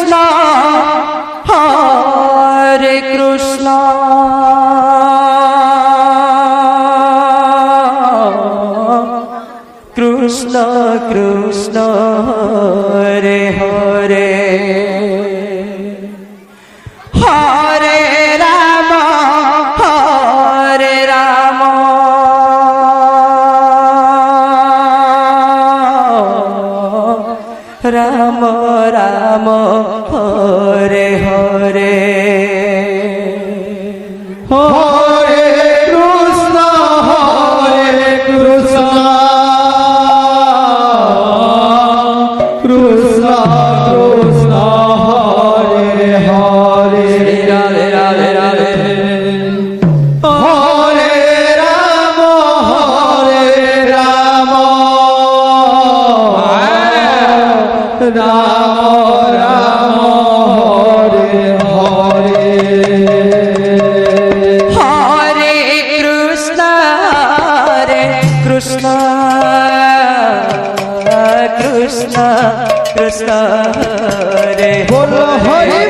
কৃষ্ণ হরে কৃষ্ণ কৃষ্ণ কৃষ্ণ হরে হরে হরে রাম হরে রাম রাম রাম হরে হরে হরে কৃষ্ণ কৃষ্ণ কৃষ্ণ হরে হরে রাধে রাধে রাধে হরে রাম রাম রাম হরে হরে হরে কৃষ্ণ কৃষ্ণ কৃষ্ণ কৃষ্ণ হরে বলো হরে